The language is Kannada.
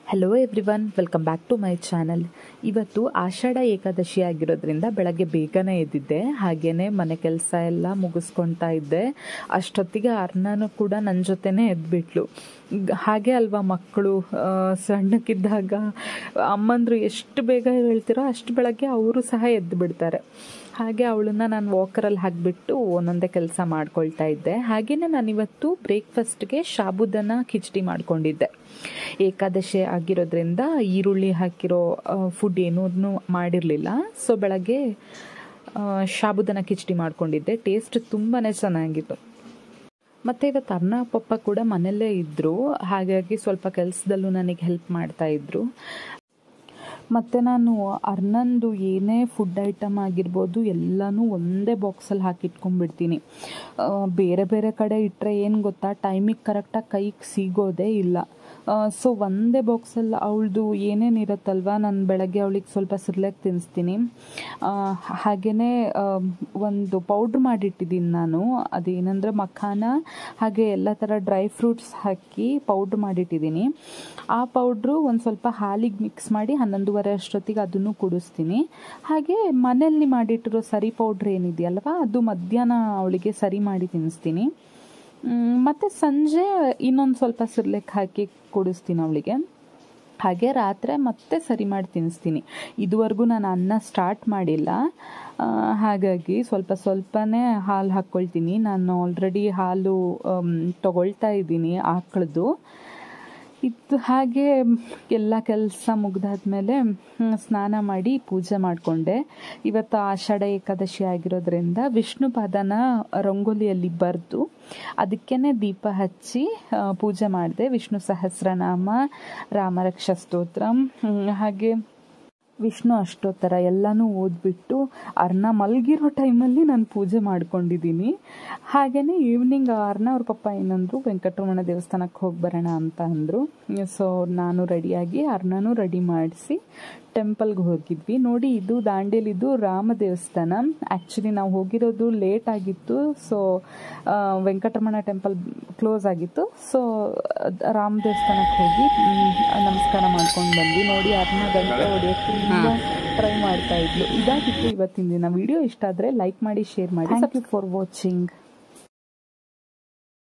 Hello everyone, welcome back to my channel. ಇವತ್ತು ಆಷಾಢ ಏಕಾದಶಿ ಆಗಿರೋದ್ರಿಂದ ಬೆಳಗ್ಗೆ ಬೇಗನೆ ಎದ್ದಿದ್ದೆ. ಹಾಗೇನೆ ಮನೆ ಕೆಲಸ ಎಲ್ಲ ಮುಗಿಸ್ಕೊತಾ ಇದ್ದೆ. ಅಷ್ಟೊತ್ತಿಗೆ ಅರ್ಣನೂ ಕೂಡ ನನ್ನ ಜೊತೆನೇ ಎದ್ಬಿಟ್ಲು. ಹಾಗೆ ಅಲ್ವಾ ಮಕ್ಕಳು, ಸಣ್ಣಕ್ಕಿದ್ದಾಗ ಅಮ್ಮಂದ್ರು ಎಷ್ಟು ಬೇಗ ಹೇಳ್ತಿರೋ ಅಷ್ಟು ಬೆಳಗ್ಗೆ ಅವರು ಸಹ ಎದ್ದು ಬಿಡ್ತಾರೆ. ಹಾಗೆ ಅವಳನ್ನ ನಾನು ವಾಕರಲ್ಲಿ ಹಾಕಿಬಿಟ್ಟು ಒಂದೊಂದೇ ಕೆಲಸ ಮಾಡ್ಕೊಳ್ತಾ ಇದ್ದೆ. ಹಾಗೆಯೇ ನಾನಿವತ್ತು ಬ್ರೇಕ್ಫಾಸ್ಟ್ಗೆ ಸಾಬುದಾನ ಕಿಚಡಿ ಮಾಡ್ಕೊಂಡಿದ್ದೆ. ಏಕಾದಶಿ ಆಗಿರೋದ್ರಿಂದ ಈರುಳ್ಳಿ ಹಾಕಿರೋ ಫುಡ್ ಏನೂ ಮಾಡಿರಲಿಲ್ಲ. ಸೊ ಬೆಳಗ್ಗೆ ಸಾಬುದಾನ ಕಿಚಡಿ ಮಾಡ್ಕೊಂಡಿದ್ದೆ. ಟೇಸ್ಟ್ ತುಂಬಾ ಚೆನ್ನಾಗಿತ್ತು. ಮತ್ತು ಇವತ್ತು ಅರ್ಣ ಪಪ್ಪ ಕೂಡ ಮನೆಯಲ್ಲೇ ಇದ್ದರು. ಹಾಗಾಗಿ ಸ್ವಲ್ಪ ಕೆಲಸದಲ್ಲೂ ನನಗೆ ಹೆಲ್ಪ್ ಮಾಡ್ತಾಯಿದ್ರು. ಮತ್ತು ನಾನು ಅರ್ಣಂದು ಏನೇ ಫುಡ್ ಐಟಮ್ ಆಗಿರ್ಬೋದು ಎಲ್ಲನೂ ಒಂದೇ ಬಾಕ್ಸಲ್ಲಿ ಹಾಕಿಟ್ಕೊಂಡ್ಬಿಡ್ತೀನಿ. ಬೇರೆ ಬೇರೆ ಕಡೆ ಇಟ್ಟರೆ ಏನು ಗೊತ್ತಾ, ಟೈಮಿಗೆ ಕರೆಕ್ಟಾಗಿ ಕೈಗೆ ಸಿಗೋದೇ ಇಲ್ಲ. ಸೊ ಒಂದೇ ಬಾಕ್ಸಲ್ಲಿ ಅವಳದು ಏನೇನು ಇರುತ್ತಲ್ವ, ನಾನು ಬೆಳಗ್ಗೆ ಅವಳಿಗೆ ಸ್ವಲ್ಪ ಸಿರ್ಲೆಕ್ ತಿನ್ನಿಸ್ತೀನಿ. ಹಾಗೆಯೇ ಒಂದು ಪೌಡ್ರ್ ಮಾಡಿಟ್ಟಿದ್ದೀನಿ ನಾನು. ಅದೇನೆಂದರೆ ಮಖಾನ ಹಾಗೆ ಎಲ್ಲ ಥರ ಡ್ರೈ ಫ್ರೂಟ್ಸ್ ಹಾಕಿ ಪೌಡ್ರ್ ಮಾಡಿಟ್ಟಿದ್ದೀನಿ. ಆ ಪೌಡ್ರು ಒಂದು ಸ್ವಲ್ಪ ಹಾಲಿಗೆ ಮಿಕ್ಸ್ ಮಾಡಿ 11:30 ಅಷ್ಟೊತ್ತಿಗೆ ಅದನ್ನು ಕುಡಿಸ್ತೀನಿ. ಹಾಗೆ ಮನೆಯಲ್ಲಿ ಮಾಡಿಟ್ಟಿರೋ ಸರಿ ಪೌಡ್ರ್ ಏನಿದೆಯಲ್ವ, ಅದು ಮಧ್ಯಾಹ್ನ ಅವಳಿಗೆ ಸರಿ ಮಾಡಿ ತಿನ್ನಿಸ್ತೀನಿ. ಮತ್ತು ಸಂಜೆ ಇನ್ನೊಂದು ಸ್ವಲ್ಪ ಸಿರ್ಲೆಕ್ ಹಾಕಿ ಕುಡಿಸ್ತೀನಿ ಅವಳಿಗೆ. ಹಾಗೆ ರಾತ್ರಿ ಮತ್ತೆ ಸರಿ ಮಾಡಿ ತಿನ್ನಿಸ್ತೀನಿ. ಇದುವರೆಗೂ ನಾನು ಅನ್ನ ಸ್ಟಾರ್ಟ್ ಮಾಡಿಲ್ಲ. ಹಾಗಾಗಿ ಸ್ವಲ್ಪನೇ ಹಾಲು ಹಾಕ್ಕೊಳ್ತೀನಿ. ನಾನು ಆಲ್ರೆಡಿ ಹಾಲು ತಗೊಳ್ತಾ ಇದ್ದೀನಿ ಆಕಳದು. ಹಾಗೆ ಎಲ್ಲ ಕೆಲಸ ಮುಗಿದಾದ್ಮೇಲೆ ಸ್ನಾನ ಮಾಡಿ ಪೂಜೆ ಮಾಡಿಕೊಂಡೆ. ಇವತ್ತು ಆಷಾಢ ಏಕಾದಶಿ ಆಗಿರೋದ್ರಿಂದ ವಿಷ್ಣು ಪಾದನ ರಂಗೋಲಿಯಲ್ಲಿ ಬರೆದು ಅದಕ್ಕೇ ದೀಪ ಹಚ್ಚಿ ಪೂಜೆ ಮಾಡಿದೆ. ವಿಷ್ಣು ಸಹಸ್ರನಾಮ, ರಾಮರಕ್ಷಾ ಸ್ತೋತ್ರ, ಹಾಗೆ ವಿಷ್ಣು ಅಷ್ಟೋತ್ತರ ಎಲ್ಲನೂ ಓದ್ಬಿಟ್ಟು ಅರ್ಣ ಮಲಗಿರೋ ಟೈಮಲ್ಲಿ ನಾನು ಪೂಜೆ ಮಾಡ್ಕೊಂಡಿದ್ದೀನಿ. ಹಾಗೆಯೇ ಈವ್ನಿಂಗ್ ಅರ್ಣ ಅವ್ರ ಪಪ್ಪ ಏನಂದರು, ವೆಂಕಟರಮಣ ದೇವಸ್ಥಾನಕ್ಕೆ ಹೋಗಿ ಬರೋಣ ಅಂತ ಅಂದರು. ಸೊ ನಾನು ರೆಡಿಯಾಗಿ ಅರ್ಣನೂ ರೆಡಿ ಮಾಡಿಸಿ ಟೆಂಪಲ್ಗೆ ಹೋಗಿದ್ವಿ. ನೋಡಿ, ಇದು ದಾಂಡೇಲಿದು ರಾಮ ದೇವಸ್ಥಾನ. ಆ್ಯಕ್ಚುಲಿ ನಾವು ಹೋಗಿರೋದು ಲೇಟ್ ಆಗಿತ್ತು. ಸೊ ವೆಂಕಟರಮಣ ಟೆಂಪಲ್ ಕ್ಲೋಸ್ ಆಗಿತ್ತು. ಸೊ ರಾಮ ದೇವಸ್ಥಾನಕ್ಕೆ ಹೋಗಿ ನಮಸ್ಕಾರ ಮಾಡ್ಕೊಂಡು ಬಂದ್ವಿ. ನೋಡಿ, ಅರ್ಣ ಗಂಟೆ ಹೊಡೆಯೋಕ್ಕೆ ಟ್ರೈ ಮಾಡ್ತಾ ಇದ್ಲು. ಇದಾಗಿತ್ತು ಇವತ್ತಿನ ದಿನ. ವಿಡಿಯೋ ಇಷ್ಟ ಆದರೆ ಲೈಕ್ ಮಾಡಿ, ಶೇರ್ ಮಾಡಿ. Thank you for watching.